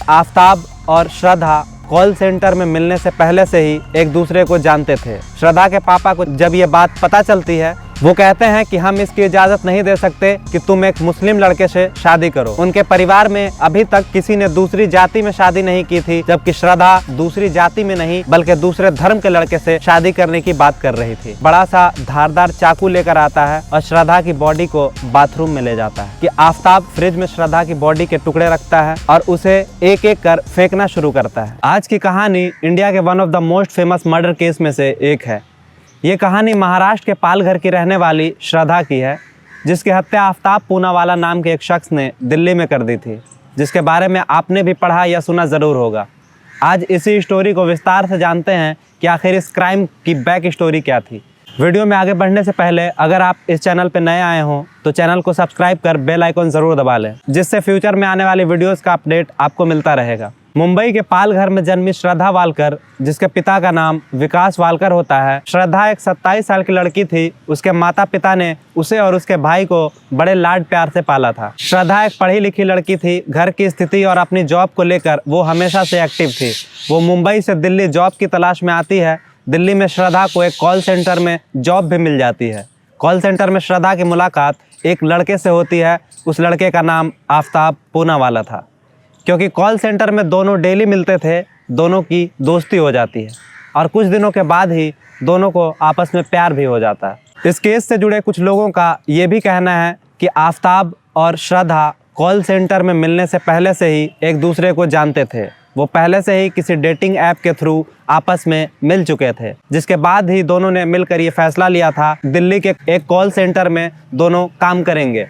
आफताब और श्रद्धा call centre में मिलने से पहले से ही एक दूसरे को जानते थे। श्रद्धा के पापा को जब ये बात पता चलती है, वो कहते हैं कि हम इसकी इजाज़त नहीं दे सकते कि तुम एक मुस्लिम लड़के से शादी करो। उनके परिवार में अभी तक किसी ने दूसरी जाति में शादी नहीं की थी, जबकि श्रद्धा दूसरी जाति में नहीं बल्कि दूसरे धर्म के लड़के से शादी करने की बात कर रही थी। बड़ा सा धारदार चाकू लेकर आता है और श्रद्धा की बॉडी को बाथरूम में ले जाता है कि आफताब फ्रिज में श्रद्धा की बॉडी के टुकड़े रखता है और उसे एक एक कर फेंकना शुरू करता है। आज की कहानी इंडिया के one of the most famous murder case में से एक है। ये कहानी महाराष्ट्र के पालघर की रहने वाली श्रद्धा की है, जिसकी हत्या आफताब पूनावाला नाम के एक शख्स ने दिल्ली में कर दी थी, जिसके बारे में आपने भी पढ़ा या सुना ज़रूर होगा। आज इसी स्टोरी को विस्तार से जानते हैं कि आखिर इस क्राइम की बैक स्टोरी क्या थी। वीडियो में आगे बढ़ने से पहले अगर आप इस चैनल पर नए आए हों तो चैनल को सब्सक्राइब कर बेल आइकन ज़रूर दबा लें, जिससे फ्यूचर में आने वाली वीडियोज़ का अपडेट आपको मिलता रहेगा। मुंबई के पालघर में जन्मी श्रद्धा वालकर, जिसके पिता का नाम विकास वालकर होता है। श्रद्धा एक 27 साल की लड़की थी। उसके माता पिता ने उसे और उसके भाई को बड़े लाड प्यार से पाला था। श्रद्धा एक पढ़ी लिखी लड़की थी। घर की स्थिति और अपनी जॉब को लेकर वो हमेशा से एक्टिव थी। वो मुंबई से दिल्ली जॉब की तलाश में आती है। दिल्ली में श्रद्धा को एक कॉल सेंटर में जॉब भी मिल जाती है। कॉल सेंटर में श्रद्धा की मुलाकात एक लड़के से होती है। उस लड़के का नाम आफताब पूनावाला था। क्योंकि कॉल सेंटर में दोनों डेली मिलते थे, दोनों की दोस्ती हो जाती है और कुछ दिनों के बाद ही दोनों को आपस में प्यार भी हो जाता है। इस केस से जुड़े कुछ लोगों का ये भी कहना है कि आफताब और श्रद्धा कॉल सेंटर में मिलने से पहले से ही एक दूसरे को जानते थे। वो पहले से ही किसी डेटिंग ऐप के थ्रू आपस में मिल चुके थे, जिसके बाद ही दोनों ने मिलकर ये फैसला लिया था दिल्ली के एक कॉल सेंटर में दोनों काम करेंगे।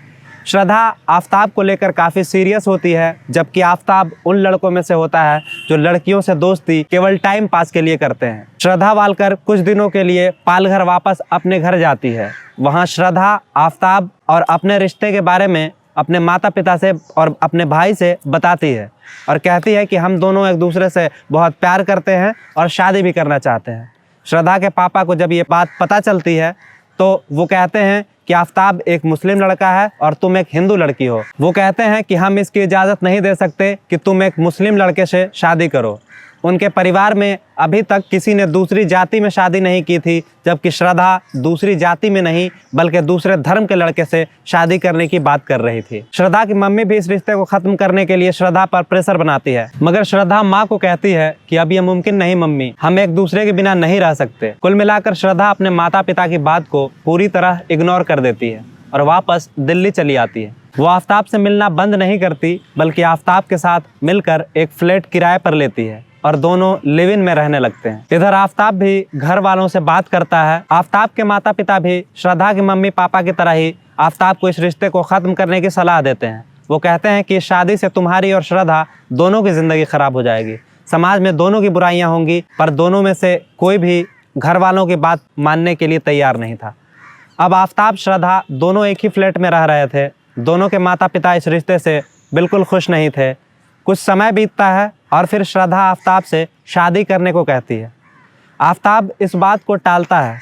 श्रद्धा आफताब को लेकर काफ़ी सीरियस होती है, जबकि आफताब उन लड़कों में से होता है जो लड़कियों से दोस्ती केवल टाइम पास के लिए करते हैं। श्रद्धा वालकर कुछ दिनों के लिए पालघर वापस अपने घर जाती है। वहाँ श्रद्धा आफताब और अपने रिश्ते के बारे में अपने माता पिता से और अपने भाई से बताती है और कहती है कि हम दोनों एक दूसरे से बहुत प्यार करते हैं और शादी भी करना चाहते हैं। श्रद्धा के पापा को जब ये बात पता चलती है तो वो कहते हैं कि आफताब एक मुस्लिम लड़का है और तुम एक हिंदू लड़की हो। वो कहते हैं कि हम इसकी इजाज़त नहीं दे सकते कि तुम एक मुस्लिम लड़के से शादी करो। उनके परिवार में अभी तक किसी ने दूसरी जाति में शादी नहीं की थी, जबकि श्रद्धा दूसरी जाति में नहीं बल्कि दूसरे धर्म के लड़के से शादी करने की बात कर रही थी। श्रद्धा की मम्मी भी इस रिश्ते को ख़त्म करने के लिए श्रद्धा पर प्रेशर बनाती है, मगर श्रद्धा माँ को कहती है कि अब यह मुमकिन नहीं मम्मी, हम एक दूसरे के बिना नहीं रह सकते। कुल मिलाकर श्रद्धा अपने माता पिता की बात को पूरी तरह इग्नोर कर देती है और वापस दिल्ली चली आती है। वो आफताब से मिलना बंद नहीं करती, बल्कि आफताब के साथ मिलकर एक फ्लैट किराए पर लेती है और दोनों लिव इन में रहने लगते हैं। इधर आफताब भी घर वालों से बात करता है। आफताब के माता पिता भी श्रद्धा के मम्मी पापा की तरह ही आफताब को इस रिश्ते को ख़त्म करने की सलाह देते हैं। वो कहते हैं कि इस शादी से तुम्हारी और श्रद्धा दोनों की ज़िंदगी ख़राब हो जाएगी। समाज में दोनों की बुराइयां होंगी, पर दोनों में से कोई भी घर वालों की बात मानने के लिए तैयार नहीं था। अब आफताब श्रद्धा दोनों एक ही फ्लैट में रह रहे थे। दोनों के माता पिता इस रिश्ते से बिल्कुल खुश नहीं थे। कुछ समय बीतता है और फिर श्रद्धा आफताब से शादी करने को कहती है। आफताब इस बात को टालता है।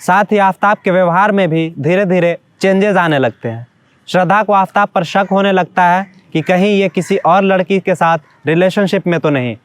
साथ ही आफताब के व्यवहार में भी धीरे धीरे चेंजेस आने लगते हैं। श्रद्धा को आफताब पर शक होने लगता है कि कहीं ये किसी और लड़की के साथ रिलेशनशिप में तो नहीं।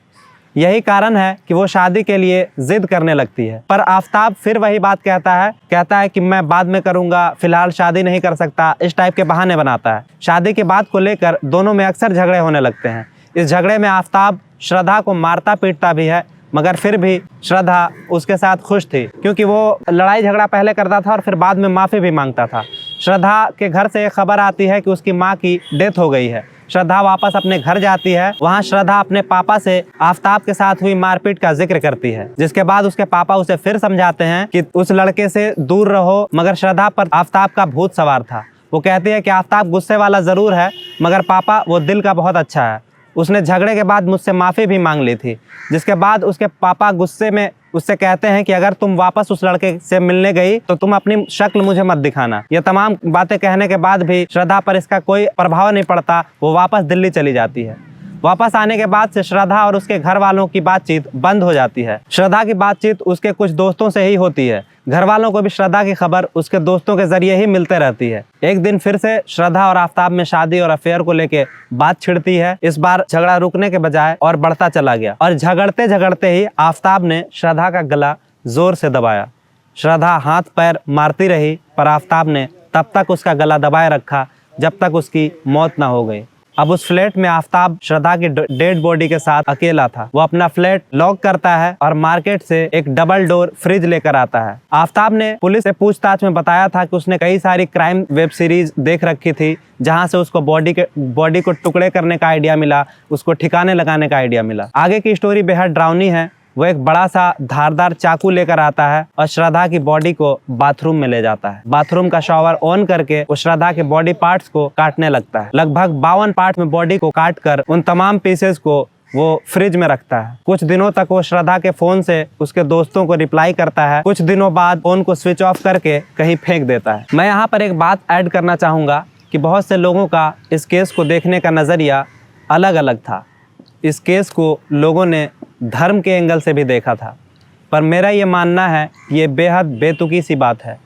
यही कारण है कि वो शादी के लिए जिद करने लगती है, पर आफताब फिर वही बात कहता है कि मैं बाद में करूँगा, फिलहाल शादी नहीं कर सकता। इस टाइप के बहाने बनाता है। शादी के बात को लेकर दोनों में अक्सर झगड़े होने लगते हैं। इस झगड़े में आफताब श्रद्धा को मारता पीटता भी है, मगर फिर भी श्रद्धा उसके साथ खुश थी, क्योंकि वो लड़ाई झगड़ा पहले करता था और फिर बाद में माफ़ी भी मांगता था। श्रद्धा के घर से एक खबर आती है कि उसकी माँ की डेथ हो गई है। श्रद्धा वापस अपने घर जाती है। वहाँ श्रद्धा अपने पापा से आफताब के साथ हुई मारपीट का जिक्र करती है, जिसके बाद उसके पापा उसे फिर समझाते हैं कि उस लड़के से दूर रहो, मगर श्रद्धा पर आफताब का भूत सवार था। वो कहती है कि आफताब गुस्से वाला ज़रूर है, मगर पापा वो दिल का बहुत अच्छा है। उसने झगड़े के बाद मुझसे माफ़ी भी मांग ली थी, जिसके बाद उसके पापा गुस्से में उससे कहते हैं कि अगर तुम वापस उस लड़के से मिलने गई तो तुम अपनी शक्ल मुझे मत दिखाना। ये तमाम बातें कहने के बाद भी श्रद्धा पर इसका कोई प्रभाव नहीं पड़ता। वो वापस दिल्ली चली जाती है। वापस आने के बाद से श्रद्धा और उसके घर वालों की बातचीत बंद हो जाती है। श्रद्धा की बातचीत उसके कुछ दोस्तों से ही होती है, घर वालों को भी श्रद्धा की खबर उसके दोस्तों के जरिए ही मिलते रहती है। एक दिन फिर से श्रद्धा और आफताब में शादी और अफेयर को लेके बात छिड़ती है। इस बार झगड़ा रुकने के बजाय और बढ़ता चला गया और झगड़ते झगड़ते ही आफताब ने श्रद्धा का गला जोर से दबाया। श्रद्धा हाथ पैर मारती रही पर आफताब ने तब तक उसका गला दबाए रखा जब तक उसकी मौत ना हो गई। अब उस फ्लैट में आफताब श्रद्धा की डेड बॉडी के साथ अकेला था। वो अपना फ्लैट लॉक करता है और मार्केट से एक डबल डोर फ्रिज लेकर आता है। आफताब ने पुलिस से पूछताछ में बताया था कि उसने कई सारी क्राइम वेब सीरीज देख रखी थी जहां से उसको बॉडी को टुकड़े करने का आइडिया मिला, उसको ठिकाने लगाने का आइडिया मिला। आगे की स्टोरी बेहद डरावनी है। वो एक बड़ा सा धारदार चाकू लेकर आता है और श्रद्धा की बॉडी को बाथरूम में ले जाता है। बाथरूम का शॉवर ऑन करके वो श्रद्धा के बॉडी पार्ट्स को काटने लगता है। लगभग 52 पार्ट्स में बॉडी को काट कर उन तमाम पीसेस को वो फ्रिज में रखता है। कुछ दिनों तक वो श्रद्धा के फोन से उसके दोस्तों को रिप्लाई करता है। कुछ दिनों बाद फोन को स्विच ऑफ करके कहीं फेंक देता है। मैं यहाँ पर एक बात ऐड करना चाहूँगा कि बहुत से लोगों का इस केस को देखने का नज़रिया अलग अलग था। इस केस को लोगों ने धर्म के एंगल से भी देखा था, पर मेरा ये मानना है ये बेहद बेतुकी सी बात है।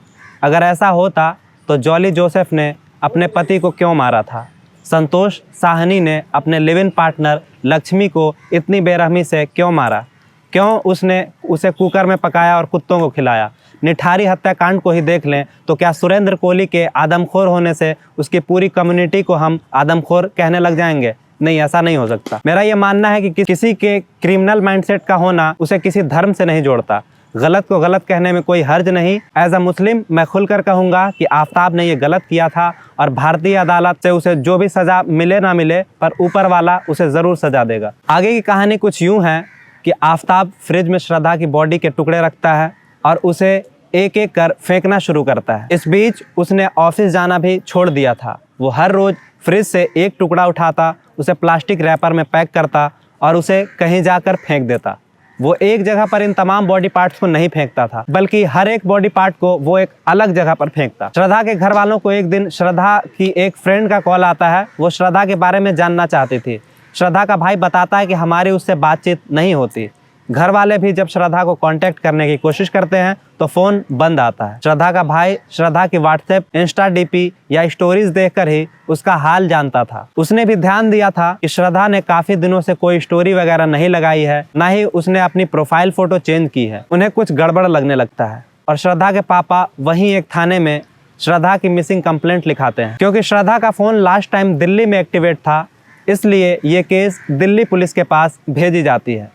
अगर ऐसा होता तो जॉली जोसेफ ने अपने पति को क्यों मारा था? संतोष साहनी ने अपने लिव इन पार्टनर लक्ष्मी को इतनी बेरहमी से क्यों मारा? क्यों उसने उसे कुकर में पकाया और कुत्तों को खिलाया? निठारी हत्याकांड को ही देख लें तो क्या सुरेंद्र कोहली के आदमखोर होने से उसकी पूरी कम्युनिटी को हम आदमखोर कहने लग जाएंगे? नहीं, ऐसा नहीं हो सकता। मेरा ये मानना है कि किसी के क्रिमिनल माइंडसेट का होना उसे किसी धर्म से नहीं जोड़ता। गलत को गलत कहने में कोई हर्ज नहीं। एज अ मुस्लिम मैं खुलकर कहूँगा कि आफताब ने ये गलत किया था और भारतीय अदालत से उसे जो भी सज़ा मिले ना मिले पर ऊपर वाला उसे ज़रूर सज़ा देगा। आगे की कहानी कुछ यूँ है कि आफताब फ्रिज में श्रद्धा की बॉडी के टुकड़े रखता है और उसे एक एक कर फेंकना शुरू करता है। इस बीच उसने ऑफिस जाना भी छोड़ दिया था। वो हर रोज़ फ्रिज से एक टुकड़ा उठाता, उसे प्लास्टिक रैपर में पैक करता और उसे कहीं जाकर फेंक देता। वो एक जगह पर इन तमाम बॉडी पार्ट्स को नहीं फेंकता था, बल्कि हर एक बॉडी पार्ट को वो एक अलग जगह पर फेंकता। श्रद्धा के घर वालों को एक दिन श्रद्धा की एक फ्रेंड का कॉल आता है। वो श्रद्धा के बारे में जानना चाहती थी। श्रद्धा का भाई बताता है कि हमारी उससे बातचीत नहीं होती। घर वाले भी जब श्रद्धा को कांटेक्ट करने की कोशिश करते हैं तो फोन बंद आता है। श्रद्धा का भाई श्रद्धा की व्हाट्सएप, इंस्टा डीपी या स्टोरीज देखकर ही उसका हाल जानता था। उसने भी ध्यान दिया था कि श्रद्धा ने काफी दिनों से कोई स्टोरी वगैरह नहीं लगाई है, ना ही उसने अपनी प्रोफाइल फोटो चेंज की है। उन्हें कुछ गड़बड़ लगने लगता है और श्रद्धा के पापा वहीं एक थाने में श्रद्धा की मिसिंग कंप्लेंट लिखाते हैं। क्योंकि श्रद्धा का फोन लास्ट टाइम दिल्ली में एक्टिवेट था, इसलिए ये केस दिल्ली पुलिस के पास भेजी जाती है।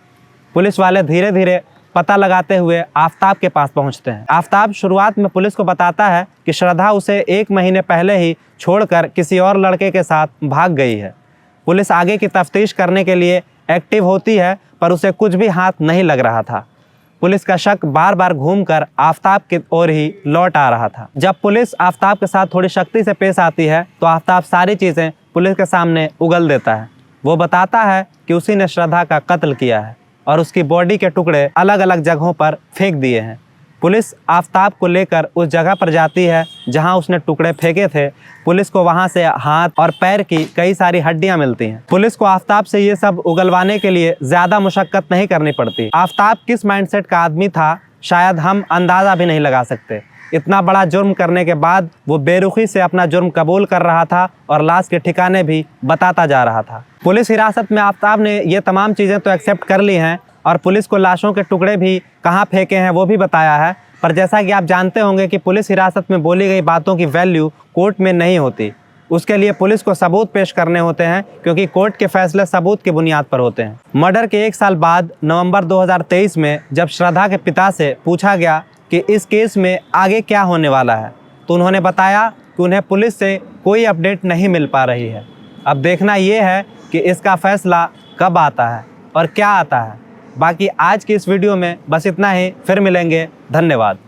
पुलिस वाले धीरे धीरे पता लगाते हुए आफताब के पास पहुंचते हैं। आफताब शुरुआत में पुलिस को बताता है कि श्रद्धा उसे 1 महीने पहले ही छोड़कर किसी और लड़के के साथ भाग गई है। पुलिस आगे की तफ्तीश करने के लिए एक्टिव होती है, पर उसे कुछ भी हाथ नहीं लग रहा था। पुलिस का शक बार बार घूमकर आफताब की ओर ही लौट आ रहा था। जब पुलिस आफताब के साथ थोड़ी सख्ती से पेश आती है तो आफताब सारी चीज़ें पुलिस के सामने उगल देता है। वो बताता है कि उसी ने श्रद्धा का कत्ल किया है और उसकी बॉडी के टुकड़े अलग अलग जगहों पर फेंक दिए हैं। पुलिस आफताब को लेकर उस जगह पर जाती है जहां उसने टुकड़े फेंके थे। पुलिस को वहां से हाथ और पैर की कई सारी हड्डियां मिलती हैं। पुलिस को आफताब से ये सब उगलवाने के लिए ज़्यादा मुशक्कत नहीं करनी पड़ती। आफताब किस माइंडसेट का आदमी था शायद हम अंदाज़ा भी नहीं लगा सकते। इतना बड़ा जुर्म करने के बाद वो बेरुखी से अपना जुर्म कबूल कर रहा था और लाश के ठिकाने भी बताता जा रहा था। पुलिस हिरासत में आफताब ने ये तमाम चीज़ें तो एक्सेप्ट कर ली हैं और पुलिस को लाशों के टुकड़े भी कहाँ फेंके हैं वो भी बताया है, पर जैसा कि आप जानते होंगे कि पुलिस हिरासत में बोली गई बातों की वैल्यू कोर्ट में नहीं होती। उसके लिए पुलिस को सबूत पेश करने होते हैं, क्योंकि कोर्ट के फैसले सबूत की बुनियाद पर होते हैं। मर्डर के 1 साल बाद नवंबर 2023 में जब श्रद्धा के पिता से पूछा गया कि इस केस में आगे क्या होने वाला है, तो उन्होंने बताया कि उन्हें पुलिस से कोई अपडेट नहीं मिल पा रही है। अब देखना ये है कि इसका फैसला कब आता है और क्या आता है। बाकी आज की इस वीडियो में बस इतना ही, फिर मिलेंगे। धन्यवाद।